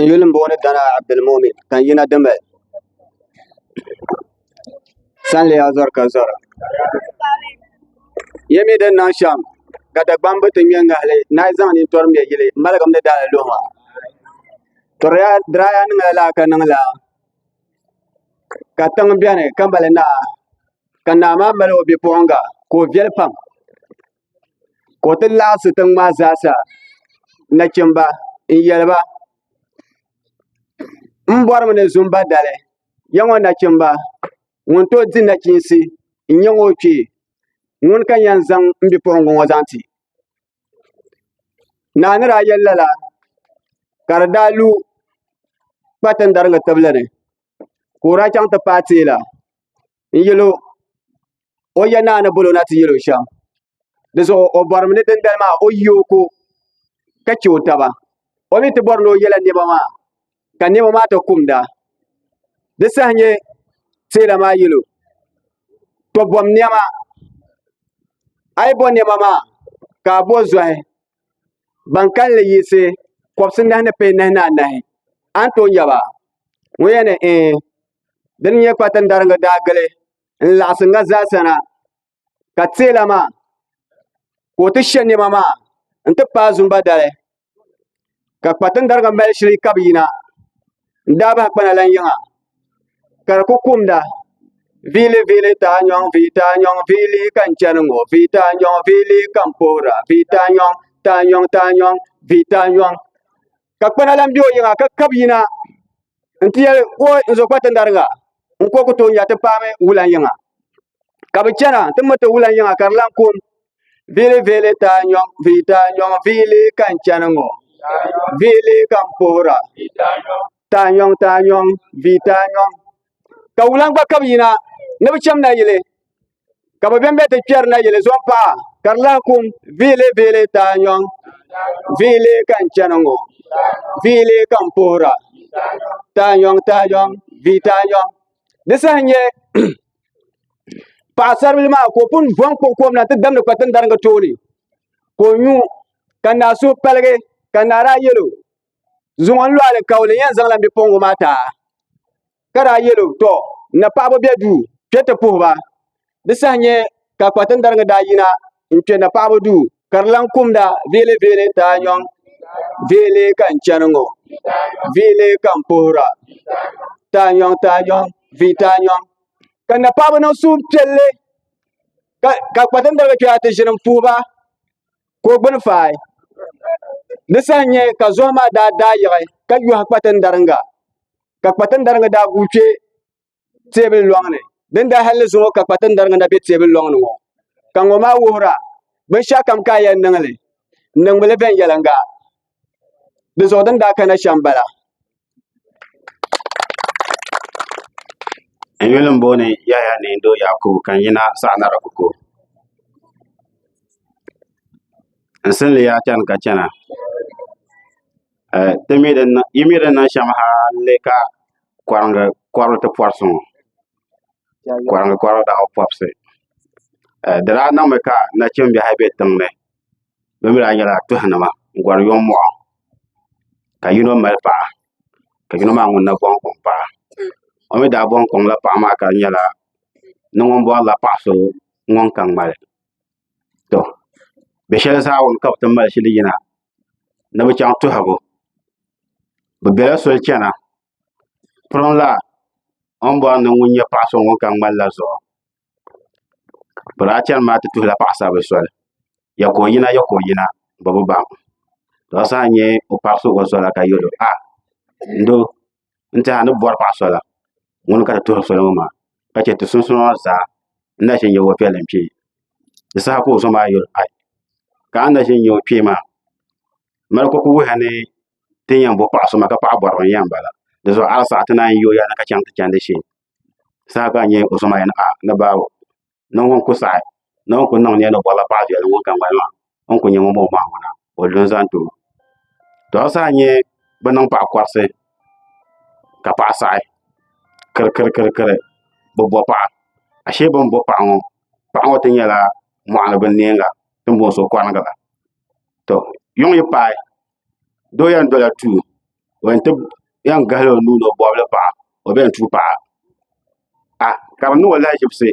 yulim boone dana Abdulmumin kan yina deme san le azor ka zora yemi den nan sham gada gbambe tin yenga hale na zan ni tor me yile malagam ne dala lohwa torya draya ninga la ka ningla ka tang biane kambale na kana ma malo bi ponga ko viel pam ko tin la su tin ma zasa na kimba in yelba mbor ne zumba dale yango na kimba won to din na kinsi in yango chi won kan yan zang mbi pongo wazanti na ni ra yellala kardalu patan darga tablane ko ra chang ta patila in yelo o yana na bulo na ti yelo sham deso o bormne den dalma o yoko ka ciota ba o mi ti borno yela ne ba ma kan ne ma ta kumda de sanye tela ma yelo to bom ne ma ai bon ne ma ka bo zoi bankan le yise kopsin na pe na na anto yaba wene den ye kwatan daranga dagale la singa za sana ka tela ma ko ti shen ne ma nti pa zumba dale ka kwatan daranga mel shiri kabina ndaba kpana lan yanga kar ku kumda vili vili ta nyong vili kan chanungo vita nyong vili kan pora vita nyong ta nyong vita nyong ka kpana lan biyo yanga ka kabina nti ye ko zo kwatan daranga nko ko to nya ta pame wulan yanga ka bi chana ti mata wulan yanga kar lan kum vili vili ta nyong vita nyong vili kan chanungo vili kan pora ta nyong vita nyong ka wulan gba kabina ne bi cham na yile ka ba bembe te pier na yile zon pa karla kum vile ta nyong vile kan chanongo vile kan pora ta nyong vita nyong desanye pa sarbil ma ko pun von ko na te dam ne kwatan daranga toni ko nyu kana su pelge kana ra yelo zungon lo ale kawle yan zangla bi pongo mata kara yelo to na pa bo bedu pete puhba desanye ka kwatan daranga da yina inte na pa bo du karlan kumda vile ta nyong vile kan chanongo vile kan pora ta nyong vita nyong kana pa bo no su pelle ka kwatan daranga kyate jirin puhba ko gbun fai desanye ka zoma da yai ka yu kwatan daranga ka kwatan daranga da guche tebel longne den da halle zo ka kwatan daranga da be tebel longne wo kan wo ma wora ben shakam ka yan nangle nang mele ben yalanga de zo den da kana shambala en yelin bone yaya ne do yakubu kan yina sa na rakuko en sen le ya tan ka chana yimire na sham ha le ka kwaranga te poisson kwaranga da popse dara na me ka na chimbi ha be tangne be mi ra nyala to hanama gwar yom mo ka yino mal pa ka yino ma ngun na bon kon pa o me da bon kon la pa ma ka nyala no ngon bo la pa so ngon kan mal to be shel sa won ka to mal shili yina na be chang to habo be bela so chana pron la on bo no ngunya pa so ngon kan mal la so bara chan ma tu la pa sa be so ya ko yina babu ba to sa nye o pa so go so la ka yodo ndo nta no bor pa so la ngon ka to so ma ka che to sun za na shin yo pelan pi sa ko so ma yo ka na shin yo pi ma mal ko ku ha ne tin yan bo pa so ma ka pa bor yan bala de so al sa tan yo ya na ka chang ta de shi sa ka nye o so ma yan na ba no ngon ku sai no ku nong ne no bala pa ya ngon kan ma on ku nyamo mo ma wana o lon zan to sa nye banang pa kwarse ka pa sai kër bo bo pa ashe bon bo pa ngo tin yala mo ala ben nenga tum bo so kwan ga to yong yi pai do yan dola tu wen te yan gahlo nu no bobla pa o ben tu pa ka nu wala jibse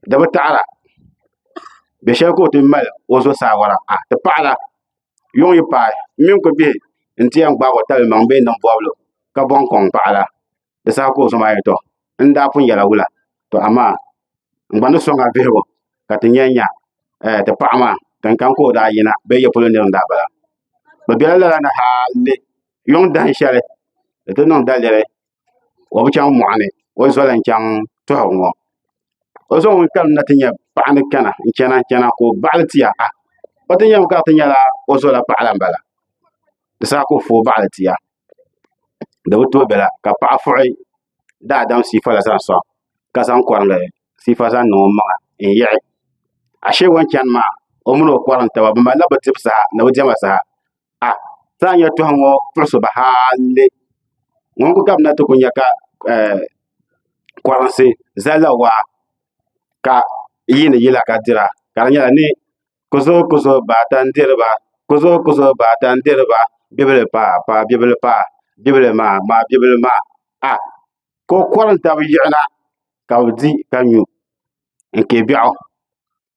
da batara be shel ko tin mal o zo sa wara te paala yong yi pa min ko bi nti yan gba ko tal mang be nan boblo ka bon kon paala de sa ko so ma to nda pun yala wula to ama ngba no so nga bego ka tin yanya te paama kan ko da yina be ye polo ne nda bala ba bela la na halle yong dan shele te non dalere wo bu chang mu'ani wo zo lan chang to ngo o zo ngun kan na tinya paani kana chana ko baltiya o tinya ka tinya la o zo la paala bala de sa ko fo baltiya da to bela ka pa fu'i da dam sifa la san so ka san kwarle sifa san no ma in yi ashe wan chan ma o mun o kwaranta ba ma la batipsa na wajama sa sa nya to ngo proso ba halle ngon ko kam na to kunya ka kwaransi zala wa ka yini yila ka dira ka nya ni kuzo ba tan dirba kuzo ba tan dirba bibele pa bibele pa bibele ma bibele ma ko kwaranta bi yana ka di ka nyu nke biao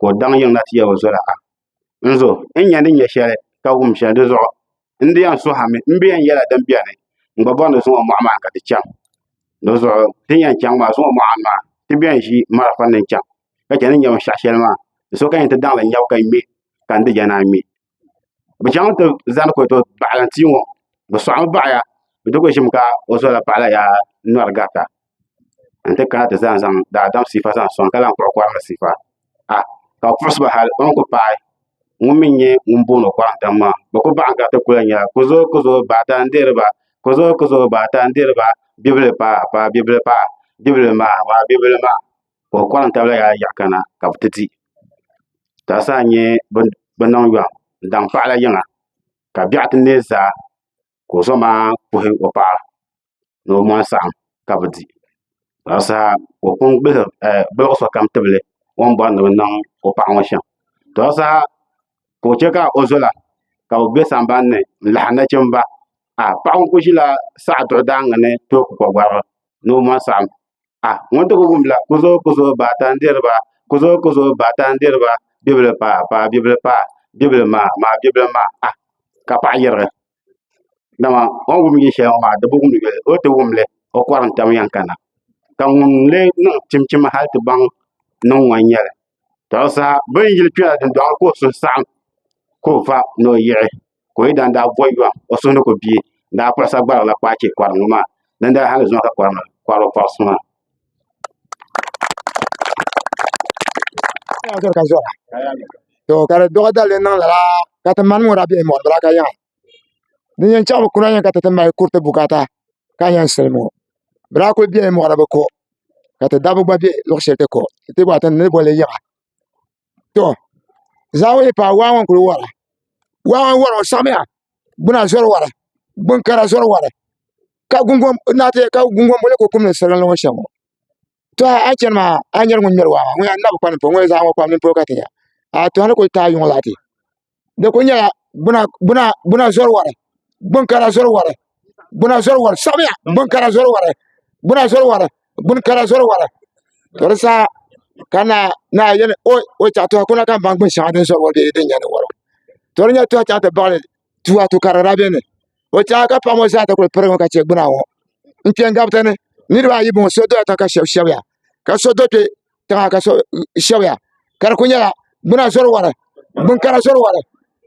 ko dang yang na tiya wa zora nzo enya ni nya shere ka wum shere do zo ndi yan so hame mbi yan yala dan biane ngba bono so mo ma ka ti cham do zo tin yan cham ma so mo ma ti bian shi mara fan nin cham ka jan nyam sha shel ma so kan ta dang la nyaw kan mi kan de jana mi bi jang to zan ko to balan ti wo bo so am ba ya bi do ko shim ka o so la pala ya nor gata ante ka ta zan zan da dam sifa zan son kala ko ko ma sifa ka prosba hal on ko pai ngum nye ngumbono kwa tamma bako banga ta kulanya kuzo bata nderba kuzo bata nderba bible pa bible pa bible ma bible ma ko kwa tabla ya yakana ka titi ta sa nye banang ya dang pala yanga ka biat ne za ko so ma ko he o pa no mo sam ka bdi ta sa ko pung be blo so kam table won ba no nang o pa wa sha ta sa ko che ka o zola ka o be samban ne la na chimba pa on ko jila sa do danga ne to ko gwaro no ma sam ngon to ko gumla kuzo batan derba kuzo batan derba bible pa bible pa bible ma bible ma ka pa yere dama on gum yi she ma da bugum le o to gumle o kwaran tam yankana kan le no chimchim hal to bang no wanyere to sa bin yil pya den do ko so sam ko fa no yere ko idan da boywa o so no ko bi da prasa gbar la kwache kwaran ma dan da hal zo ka kwaran kwaro pasma to kare doga dal nan la kata man mo rabi mo bra ka ya ni yan cha ko na kata mai kurta bukata ka yan selmo bra ko bi mo rabi ko kata dabu ba bi lo shete ko te ba tan ne bole ya to zawe pa wawan ko wara samia buna zoro wara bun kara zoro wara ka gungom na te ka gungom bole ko kum ne salan lo shamo to a chen ma anyer ngun mer wa ngwa na ko ko ngwa za ko pa min po ka tiya to han ko ta yung lati de ko nya buna zoro wara bun kara zoro wara buna zoro wara samia bun kara zoro wara buna zoro wara bun kara zoro wara to sa kana na yene o cha to ko na kan bang bun sha den zoro wara de nya ne waro to nya to cha te bale tuwa to karara bene o cha ka pa mo za ta ko pere ka che buna wo ntien gabtene ni ba yi bon so do ta ka shew ya ka so do te ta ka so shew ya kar ko nya buna zoro wara bun kara zoro wara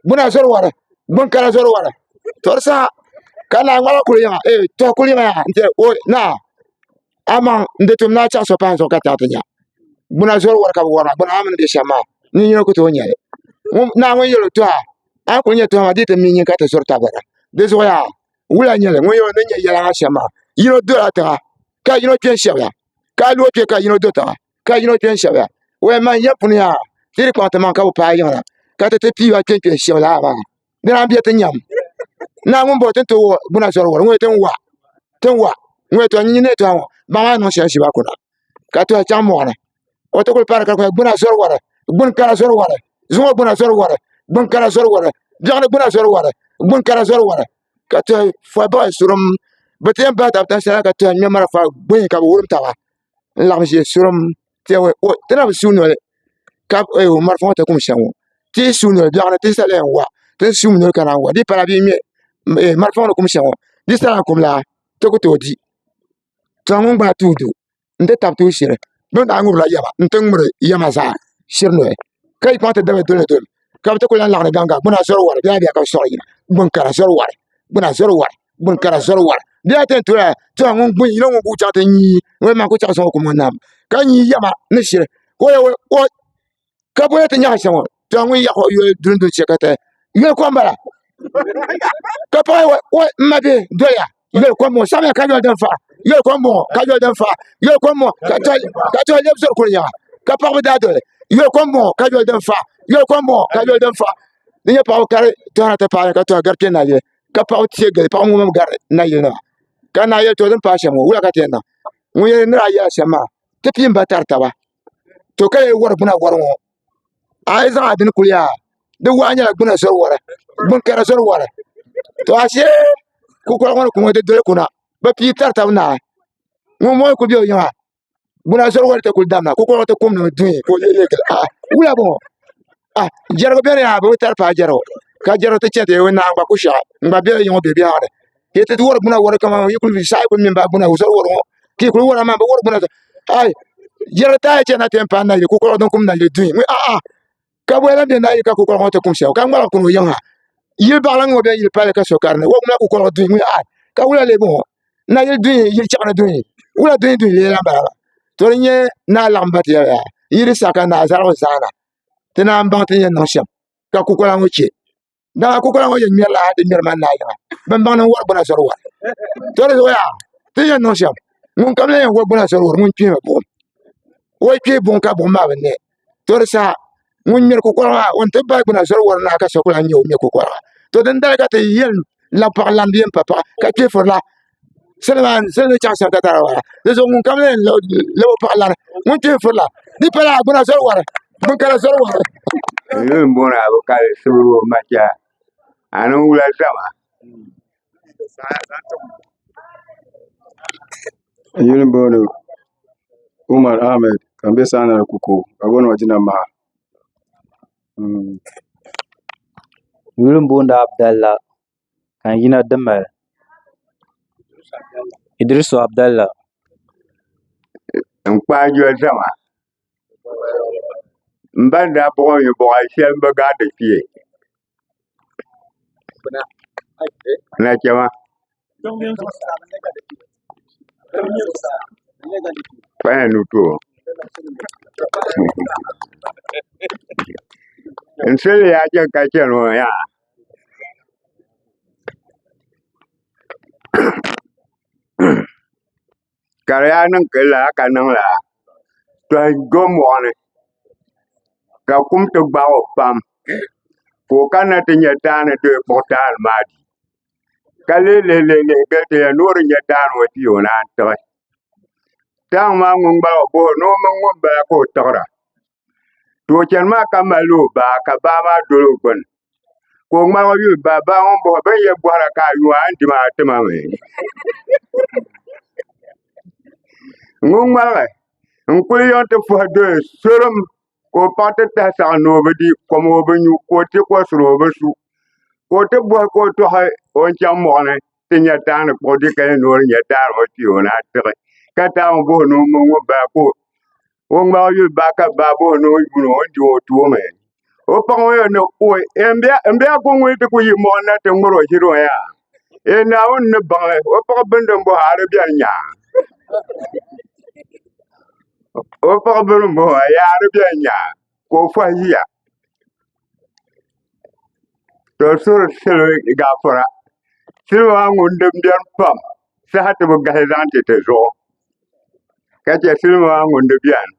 buna zoro wara bun kara zoro wara to sa kana ngala ko ya to ko ya nte o na ama ndetum na cha so pa so ka ta nya buna zoro wara ka wara buna amana de shama ni nyino ko to nya na ngwe yelo to a ko nya to ma de te mi nyin ka to zoro ta bara de zo ya wula nya le ngwe yo ne nya yala shama yino do la ta ka yino twen shew ya ka lo twen ka yino do ta ka yino twen shew ya we man ya pun ya diri ko ta man ka pa yana ka te pi wa twen shew la ba de na bi te nyam na mun bo ten to buna zoro wara ngwe ten wa ngwe to nyi ne to ba ma no she ba ko na ka to cha mo na o to ko para ka buna zoro wara bun kara zoro wara zuwa buna zoro wara bun kara zoro wara biagna gbuna zor wara gbun kara zor wara ka to fo ba surum batem ba ta tan sala ka to nyamara fa gbun ka wurum tawa la je surum te o tena suno le ka mar fo ta kum shanwo ti suno biagna ti sala wa ti suno kana wa di para bi mi mar fo kum shanwo di sala kum la to ko to di tangun ba tudu nte tap tu shire don da ngubla yama nte ngure yama za shirno kai pa ta da dole dole ka ta ko lan la ganga buna zor war biya biya ka so yina bun kara zor war buna zor war bun kara zor war biya ten to to ngun bun yino ngu cha ta ni we ma ko cha so ko mo nam ka ni yama ne shire ko o ka bo ta nya sha mo to ngun ya ko yo dun dun che ka ta yo ko mbara ka pa o ma be do ya yo ko mo sa me ka yo den fa yo ko mo ka yo den fa yo ko mo ka to le zor ko nya ka pa da do yo ko mo ka yo den fa yo ko mo ka yo den fa ni pa o kare to na ta pa ka to gar ke na ye ka pa o tie ga pa mo gar na ye na ka na ye to den pa sha mo wala ka te na mu ye na ya sha ma te pin ba tar ta ba to ka ye wor buna wor mo ai za adin kuliya de wa nya buna zor wora bun kara zor wora to ashe ku ko ngoro ku de dole kuna ba pi tar ta na mu mo ku bi o nya buna zor wora te kul damna ku ko te kum no dun ko le wala bon jaro bere ya bo tar pa jaro ka jaro te chete we na ngba kusha ngba bere yo be biya de yete wor buna wor kama yikul fi sai ko min ba buna usor wor ki ko wor ma ba wor buna ai jaro ta che na tempa na ku ko don kum na le dun ka bo la de na ka ku ko te kum sha ka ngba ko yo ha yil ba la ngo be yil pa ka so karne wo ma ku ko dun ka wala le bon na yil dun yil cha na dun wala dun le la ba to nye na lambati ya yiri saka na zaro sana tena ambang tenya no sham ka ku ko la ngoche da ku ko la ngoche nyer la de nyer man na ya ban bang na war bana zaro war to re ya tenya no sham mun kam le war bana zaro war mun pi ma bom o pi bon ka bom ma ne to re sa mun nyer ku ko la on te ba bana zaro war na ka so ko la nyo me ku ko la to den da ka te yel la parlant bien papa ka ti for la Seulement, c'est le chance de ta wala. Les hommes comme le parlant. Mon Dieu, faut là. Dis pas là, bon à zéro wala. Bon à zéro wala. Yun bona ko ka suru macha anu ula sama Yulin bono Umar Ahmed kambe sana kuku abona wajina ma Yulin bonda Abdallah kan yina Damal Idrisu Abdallah nkpa jo sama mbanda bo yo bo shel ba ga de pie na chama pa nu to ensele ya je ka chelo ya kaya nan kala kanan la to gomo ne ka kum to ba o pam ko kana te nyata ne de portal madi kale le ke te no ri nyata no ti ona to tang ma ngun ba bo no ma ngun ba ko tora to chen ma kamalu ba ka ba ma dolo gon ko ma wa yu ba ba on bo ba ye bo ra ka yu an ti ma te ma me ngun ma la nkul yo te fo de serum ko pate ta sa no be di ko mo be nyu ko te ko sro be su ko te bo ko to ha on cham mo ne te nya ta ne ko di ka no nya ta ro ti ona te ka ta on bo no mo ba ko o ma yu ba ka ba bo no yu no di o tu me o pa o no ko embia ko ngwe te ko yi mo na te ngoro jiro ya e na on ne ba o pa bendem bo ha re bia nya o pa bendem bo ya re bia nya ko fa ya to sur selo ga fora selo ngun dem dem pam sa hat bo ga zan te zo ka che selo ngun de bian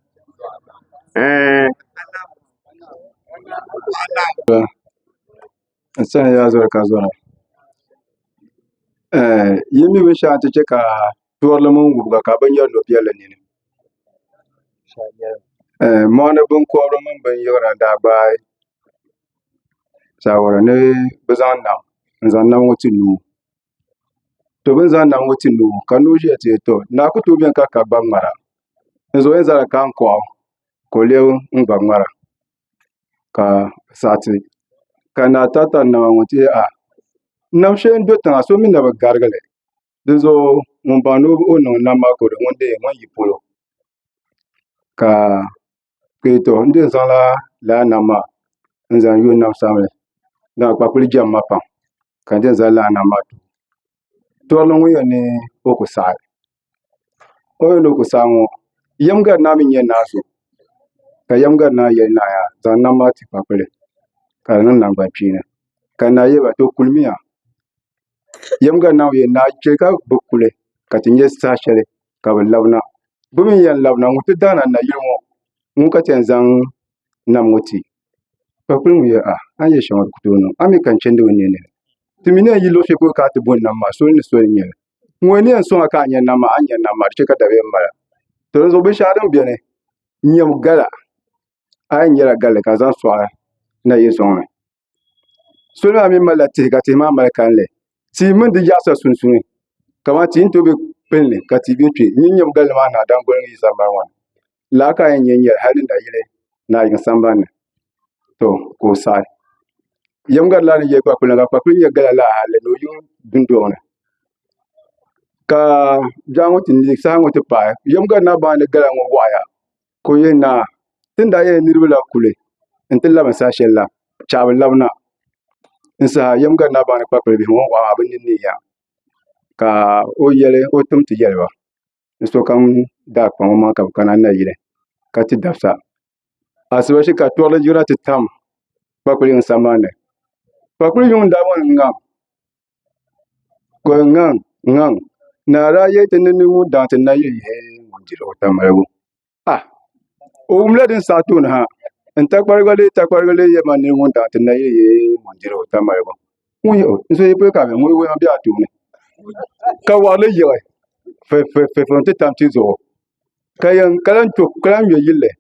sana ya zo ka zo na yimi be sha te ka tuwarla mun gubga ka ban yar no biyala ne mo na bun ko mun ban yora da ba shawara ni bɛ zaŋ nam n-zaŋ nam ŋɔ ti nuu. To bɛ ni zaŋ nam ŋɔ ti nuu ka nuu ʒiya ti to naa ku tooi beni ka ka gba ŋmara. N zo yɛn zala kaankɔɣu ka o lebi n gba ŋmara ka saɣati ka naa taritari nama ŋɔ ti nam shɛli n-do tiŋa so mi na bi garigi li. Di zuɣu ŋun baŋ ni o niŋ nam maa garo ŋun yi polo ka to n di zaŋla lala nam maa n-zaŋ yo nam sabinli dama kpakpuli jɛm ma pam ka n di zaŋ lala nam maa tu. Tɔrili ŋun yɛn ni o ku saɣi ŋɔ yɛmgari naa mi nyɛ naasu ka yɛmgari naa yɛli naaya zaŋ nam maa ti kpakpuli ka di niŋ nangbankpeeni ka naa yɛba to kulimiya. Yɛmgari naa ŋɔ yɛli naa chɛ ka gbubi kuli ka ti nyɛ saha shɛli ka bɛ labina. Bɛ mi yɛn labina ŋun ti daana na yili ŋɔ ŋun ka chɛn zaŋ nam ŋɔ ti kpakpuli ŋɔ yɛ an yɛ shɛŋa di ku tooi niŋ a mi kan chɛndi o nini ti mi ni yɛn yi luɣushɛli polo ka a ti bo nam maa soli ni soli n-nyɛli. Ŋun ni yɛn sɔŋa ka a nya nam maa a nya nam maa di chɛ ka dabiya mala. To di zuɣu binshɛɣu din beni nyɛm gala a yɛn nyɛla galli ka a zaŋ sɔɣi na yi sɔŋ ni. Soli maa mi malila tihi ka tihi maa mali kanli. Tia mini di yaɣisa sunsuuni kamani tia n-tooi be pilli ka tia be kpe n-nyɛ nyɛm galli maa ni adamgɔliŋ yi sambani ŋɔ ni. Lala ka a yɛn nyɛli hali ni na yili naa yiŋa sambani ni. To ka o saɣi. Yɛmgari laa ni yɛli kpakpuli ka kpakpuli nyɛ gala laa halli ni o yiŋ dundɔŋ ni ka biɛɣu ŋɔ ti neei saha ŋɔ ti paai. Yɛmgari naa baa ni gala ŋɔ waɣaya ka o yɛ naa ti ni daa yɛli niriba la kuli n-ti labin saha shɛli la chaɣi bɛ labina n-saha yɛmgari naa baa ni kpakpuli bihi ŋɔ waɣa maa bɛ ni neeya ka o tim ti yɛli ba ni sokam daa kpaŋ o maŋa ka bɛ kana na yili ka ti dabisa. Asiba shee ka tɔrili yina ti tam kpakpuli yiŋa sambani ni. Kpakpuli yuŋ daa bɔŋi ŋaŋ naa daa yɛli ti nini ŋun daŋ ti nayili yee ŋun diri o tamaligu. O wumla din saɣi tooni ha n-takparigili yɛli ma nini ŋun daŋ ti nayili yee ŋun diri o tamaligu. N so yi polo ka ŋun wɛma be a tooni ka warili yiɣi fɛfɛfɛfɛ ti tam ti zuɣu ka lan ŋme yilli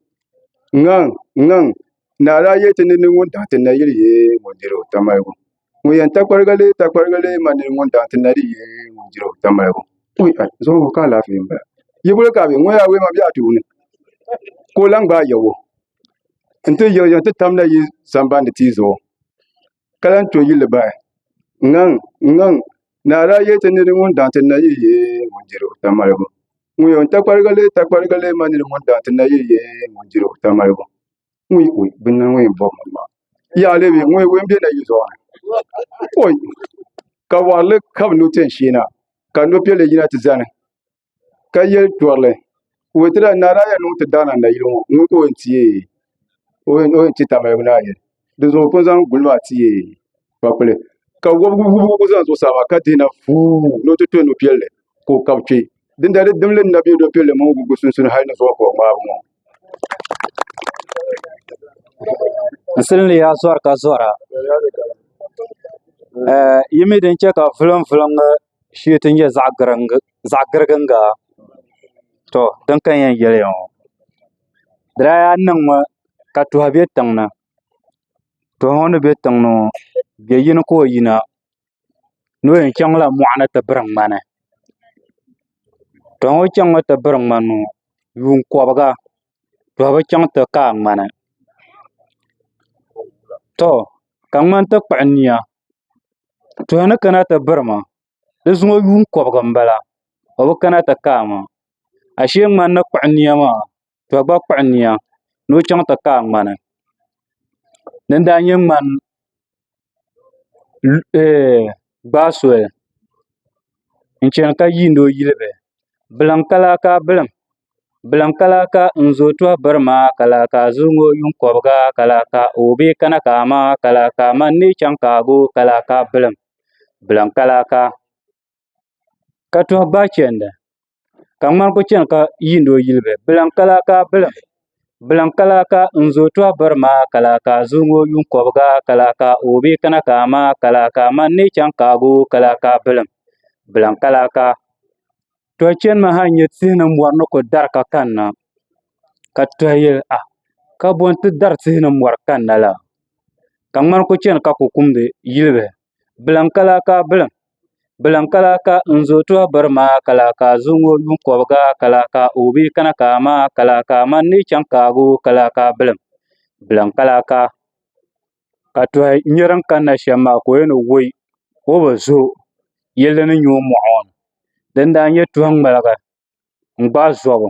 ŋaŋ naa daa yɛli ti nini ŋun daŋ ti nayili yee ŋun diri o tamaligu. Ŋun yɛn takparigili ma nini ŋun daŋ ti nayili yee ŋun diri o tamaligu. Zuɣu ka alaafee m-bala. Yi polo ka ŋun yaa wɛma be a tooni ka o lan gbaai yiɣibu n-ti yiɣi n-ti tam nayi sambani tia zuɣu ka lan to yilli bahi ŋaŋ naa daa yɛli ti nini ŋun daŋ ti nayili yee ŋun diri o tamaligu. Ŋun yɛn takparigili ma nini ŋun daŋ ti nayili yee ŋun diri o tamaligu. Bɛ nani ŋɔ yɛn bɔbi ma maa. Yaɣili ŋun be nayi zuɣu ni. Ka warili kabi no ten sheena ka no piɛlli yina ti zani ka yɛli tɔrili wetila naa daa yɛn niŋ ti daana na yili ŋɔ ŋun ka o yɛn ti tamaligu naa yɛli di zuɣu o pun zaŋ guli maa ti kpakpuli ka wɔbigu zaŋ zuɣusaa maa ka dihi na fuu ni o ti to no piɛlli ka o kabi kpe dinda di dimli n na be no piɛlli mini wɔbigu sunsuuni hali ni zuɣu ka o ŋmaabu ŋɔ. N silini yaa zɔri ka zɔra. Yi mi din chɛ ka vulim shee ti nyɛ zaɣ giriginga to din kan yɛn yɛli ŋɔ. Di daa yaa niŋmi ka tuha be tiŋ ni. Tuha ŋɔ ni be tiŋ ni ŋɔ biɛ yini ka o yina ni o yɛn chaŋla mɔɣuni ti biri ŋmani. Tuha ŋɔ chaŋmi ti biri ŋmani ŋɔ yuun kɔbiga tuha bi chaŋ ti kaai ŋmani. To ka ŋmani ti kpuɣi nia tuha ni kana ti birima di zuŋɔ yuun kɔbiga m-bala o bi kana ti kaai maa ashee ŋmani ni kpuɣi nia maa tuha gba kpuɣi nia ni o chaŋ ti kaai ŋmani. Din daa nyɛ ŋmani gbaasoli n-chani ka yiini o yili bihi bilim ka laaka bilim bilim ka laaka n-zo tuha biri maa ka laaka a zuŋɔ yuun kɔbiga ka laaka o bee kana ka a maa ka laaka a man ni chaŋ kaagu ka laaka bilim bilim ka laaka ka tuha gbaa chɛndi ka ŋmani ku chani ka yiini o yili bihi bilim ka laaka bilim bilim ka laaka n-zo tuha biri maa ka laaka a zuŋɔ yuun kɔbiga ka laaka o bee kana ka a maa ka laaka a man ni chaŋ kaagu ka laaka bilim bilim ka laaka. Tuha chani mi hali nya tihi ni mɔri ni ku dari ka kanna ka tuha yɛli ka bɔn ti dari tihi ni mɔri kanna la ka ŋmani ku chɛni ka ku kumdi yilibihi bilim kala ka bilim bilim kala ka n zo tuhi biri maa kala ka a zuŋo yunkɔbiga kala ka o bi kana ka maa kala ka man ni chaŋ kaagu kala ka bilim bilim kala ka tuhi nyɛ din kanna shɛm maa ka o yɛn woi o bi zo yɛlli ni nyɛ o mɔɣu ni din daa nyɛ tuhi ŋmaligi n gbaai zɔbu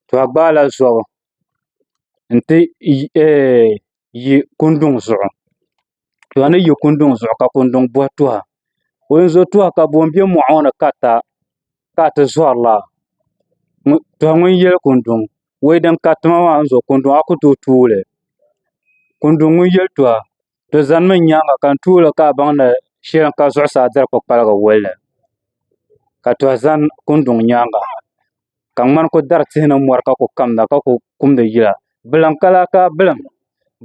tuhi gbaala zɔbu n ti yi kunduŋ zuɣu tuhi ni yi kunduŋ zuɣu ka kunduŋ bɔhi tuha o yɛn zo tuha ka boom bɛ mɔɣu ni ka a ti zɔrila tuhi ŋun yɛli kunduŋ wei din ka tima maa n zo kunduŋ a ku tooi tuuli kunduŋ ŋun yɛli tuha ti zanimi nyaanga ka n tuuli ka a baŋ ni shɛli n ka zuɣusaa diri kpukpaligi wulli ka tuhi zani kunduŋ nyaanga ka ŋmani ku dari tihi ni mɔri ka ku kamda ka ku kumdi yila bilim kala ka bilim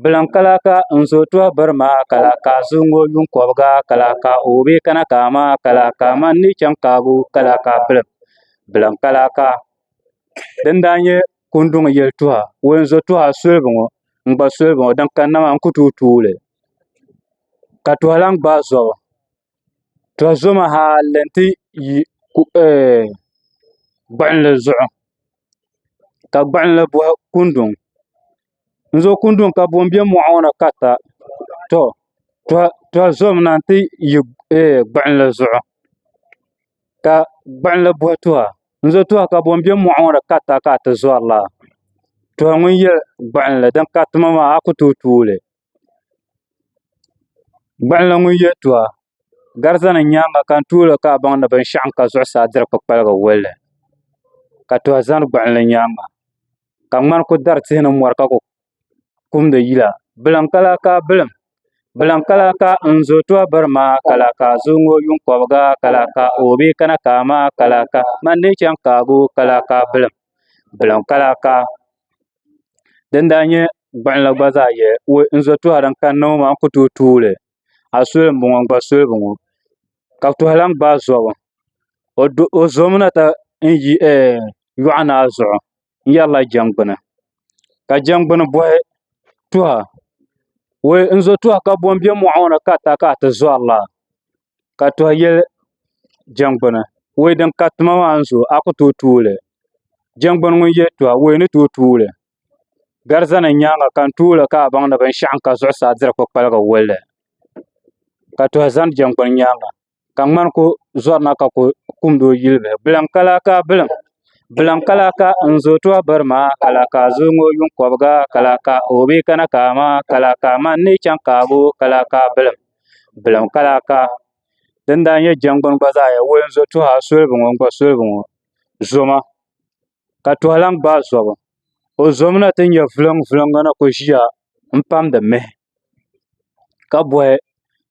bilim kala ka n zo tuhi biri maa kala ka a zuŋo yunkɔbiga kala ka o bi kana ka maa kala ka a man ni chaŋ kaagu kala ka bilim bilim kala ka din daa nyɛ kunduŋ yɛli tuha o yɛn zo tuha sulibi ŋɔ n gba sulibi ŋɔ din kanna maa n ku tooi tuuli ka tuhi lahi gbaai zɔbu tuhi zoma haalli n ti yi gbuɣinli zuɣu ka gbuɣinli bɔhi kunduŋ n zo kunduŋ ka boom bɛ mɔɣu ni ka ta tuhi zomina n ti yi gbuɣinli zuɣu ka gbuɣinli bɔhi tuha n zo tuha ka boom bɛ mɔɣu ni ka ta ka a ti zɔrila tuhi ŋun yɛli gbuɣinli din ka tima maa a ku tooi tuuli gbuɣinli ŋun yɛli tuha gari zani nyaanga ka n tuuli ka a baŋ ni binshaɣu ka zuɣusaa diri kpukpaligi wulli ka tuhi zani gbuɣinli nyaanga ka ŋmani ku dari tihi ni mɔri ka ku kumdi yila bilim kala ka bilim bilim kala ka n zo tuhi biri maa kala ka a zuŋo yunkɔbiga kala ka o bi kana ka maa kala ka man ni chaŋ kaagu kala ka bilim bilim kala ka din daa nyɛ gbuɣinli gba zaa yɛ n zo tuha din kanna ŋɔ maa n ku tooi tuuli a suli n bɔŋɔ n gba sulibi ŋɔ ka tuhi lahi gbaai zɔbu o zomi na ta n yi yɔɣu zuɣu n yɛrila jɛngbuni ka jɛngbuni bɔhi tuha n zo tuha ka boom bɛ mɔɣu ni ka ta ka a ti zɔrila ka tuhi yɛli jɛngbuni wei din ka tima maa n zo a ku tooi tuuli jɛngbuni ŋun yɛli tuha wei ni tooi tuuli gari zani nyaanga ka n tuuli ka a baŋ ni binshaɣu ka zuɣusaa diri kpukpaligi wulli ka tuhi zani jɛngbuni nyaanga ka ŋmani ku zɔrina ka ku kumdi o yilibihi bilim kala ka bilim bilim kala ka n zo tuhi biri maa kala ka a zuŋo yunkɔbiga kala ka o bi kana ka maa kala ka a man ni chaŋ kaagu kala ka bilim bilim kala ka din daa nyɛ jɛngbuni gba zaa ya wo n zo tuhi a sulibi ŋɔ n gba sulibi ŋɔ zoma ka tuhi lahi gbaai zɔbu o zomi na ti nyɛ viliŋ viliŋga na ku ʒiya n pamdi mihi ka bɔhi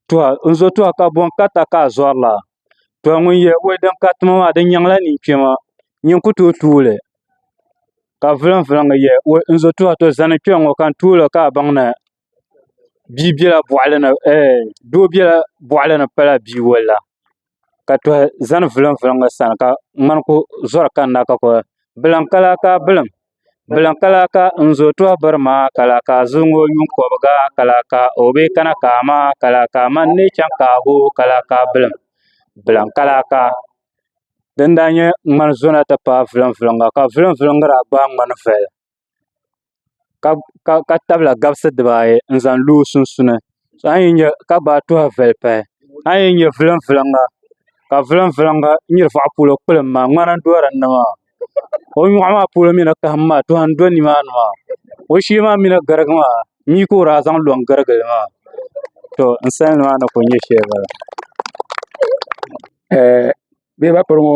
tuha n zo tuha ka bɔŋ ka ta ka a zɔrila tuhi ŋun yɛ wei din ka tima maa di nyaŋla ninkpɛma nyin ku tooi tuuli ka viliŋ viliŋga yɛ n zo tuha to zani kpɛ ŋɔ ka n tuuli ka a baŋ ni doo biɛla bɔɣali ni pala bia walla ka tuhi zani viliŋ viliŋga sani ka ŋmani ku zɔri kanna ka ku bilim kala ka bilim bilim kala ka n zo tuhi biri maa kala ka a zuŋo yunkɔbiga kala ka o bi kana ka maa kala ka a man ni chaŋ kaagu kala ka bilim bilim kala ka din daa nyɛ ŋmani zona ti paai viliŋ viliŋga ka viliŋ viliŋga daa gbaai ŋmani vali ka tabila gabisi dibaayi n zaŋ lo o sunsuuni ka gbaai tuhi vali pahi a yi nyɛ viliŋ viliŋga ka viliŋ viliŋga nyiri vaɣa polo kpilim maa ŋmani n do dinni maa o nyɔɣu maa polo mi ni kahim maa tuhi n do nimaani maa o shee maa mi ni girigi maa mii ka o daa zaŋ lo n girigili maa to n sani maa ni ku nyɛ shɛli bala bee ba piri ŋɔ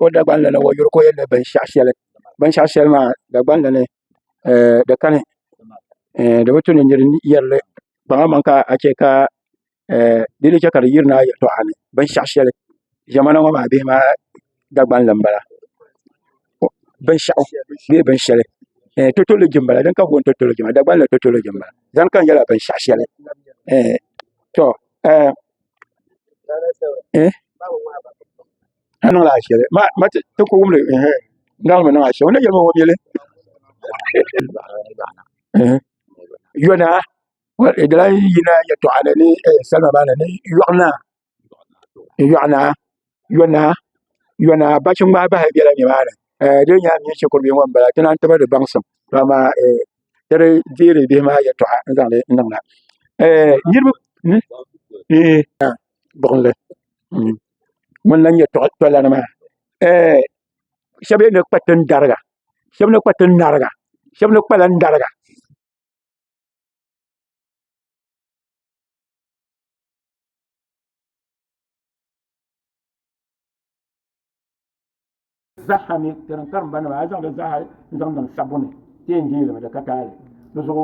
o dagbanli ni o yuri ko yɛli binshaɣu shɛli maa dagbanli ni di kani di bi tu ni nyiri yɛrili kpaŋa maŋ ka a chɛ ka di ni chɛ ka di yirina a yɛltɔɣa ni binshaɣu shɛli ʒɛmana ŋɔ maa bihi maa dagbanli n bala binshaɣu bee binshɛli totologi n bala din ka booni totologi maa dagbanli totologi n bala zani kan yɛla binshaɣu shɛli to a niŋla a shɛli ma ti ku wumli ŋaŋmi niŋ a shɛli o ni yɛlima o miɛli yɔna idala yina ya to ala ni salma bana ni yona ba cin ba ba biya ni bana de nya mi ce ko bi wan bala tan ta ba de bangsam ma tere dire bi ma ya to an zan le nan na yirbu bon le mun lan ya to la na ma shabe ne patan darga shabe ne patan narga shabe ne palan darga zahami teran karam bana ma zan da zahai zan dan sabuni tin jile ma da katale do so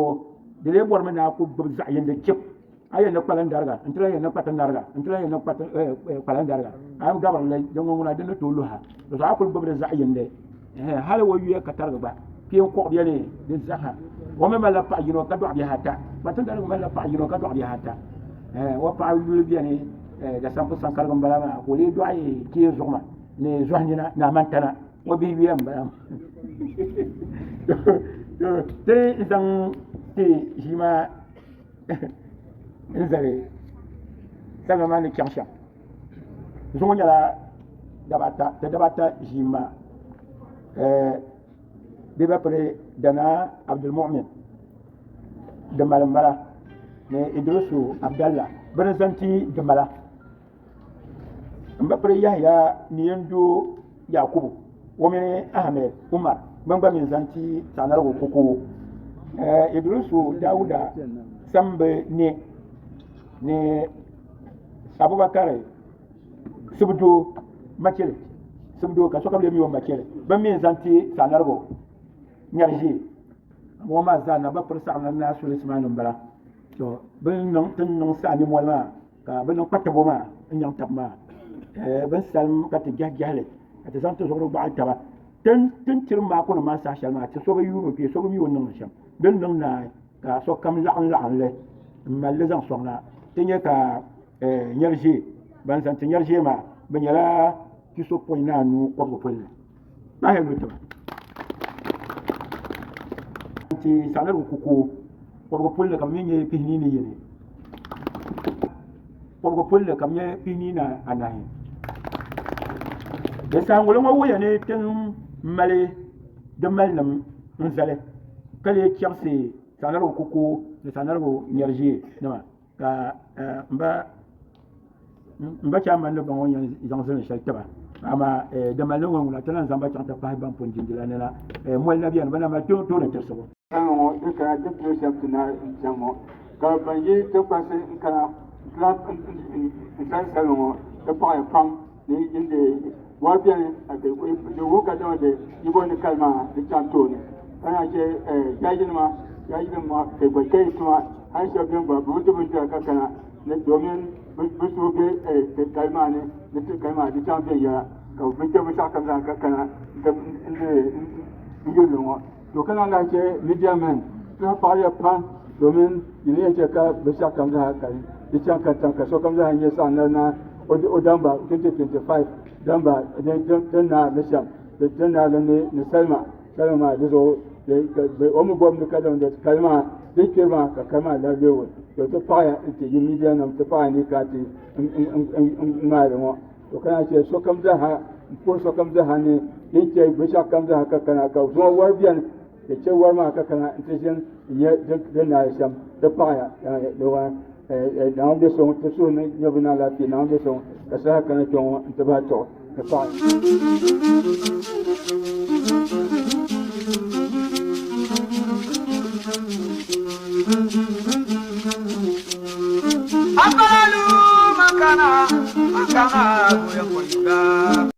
de le bor mena ko bu zayen de kep ayen na palan darga entla yen na patan darga entla yen na patan palan darga am gabar le jongo ngona de to luha do so akul bu de zayen de hala wo yu ka targa ba fi ko bi ne de zaha wo me mala pa yino ka do bi hata patan darga mala pa yino ka do bi hata wo pa yu bi ne da 100% karga bala ma ko le do ay ki zuma ne zohnina na mantana wa bi wiyam baram te idan te jima nzare sama mani kyansha zonyala dabata jima beba pre dana abdul mu'min de malambala ne idrusu abdallah barazanti de mala mbapre yahya niyendo yakubu womene ahmed umar bangba min zanti sanargo kuku idrusu dauda sambe ne abubakar subdo makele subdo ka sokam le mi makele ba min zanti sanargo nyarji mo ma zana ba per sarna na sulisman mbala to ben non tan non sani molma ka ben non patabo ma nyam tabma ben salm ka te jahjale ate zanto zoro ba taba ten tirma ko ma sa shalma te so ba yuro pe so ba mi wonnon sham ben non na ka so kam la'an le mal le zan sonna tenye ka nyarji ban san te nyarji ma ben yala ki so po ina nu ko ko pele ba he luto ti sanar ku ko pele kam ni pini ni yene ko pele kam ni pini na anahi de sangolo ngo woya ne ten male de malnam nzale kale kiyamsi sanaro kuku de sanaro nyarji nama ka mba chama no bango yan zan shaltaba ama de malno ngo la tan zamba chanta pa ban pon jindila ne la mo na biyan bana ma to na terso ngo ka de project na jamo ka banyi to kwase ka clap in salongo de pa pam ni inde wabian ake ko de woka de ibon kalma de chantoni ana ke yajin ma ke ko kai tuma an shabin ba mutu mutu ka kana ne domin bisu ke kalma ne de kalma de champion ya ka bice mu saka ka kana da inde mo to kana ga ke media man ta fara plan domin ne ke ka bisa kan da ka de chanka tanka so kan da hanye sa na odamba 2025 damba den na nisham den na ne salma da zo da omu bom da kadan da kalma da kirma ka kalma da lewo to ta faya ite yi media nam ta faya ne ka ti ma da mo to kana ce so kam da ha ne yake bisha kam da haka kana ka zo war biyan da ce war ma ka kana intajin ya den na sham ta faya da wa da wanda so ta so ne yabuna lafiya na wanda so ka sa kana ton ta ba to ka fa Akalu makana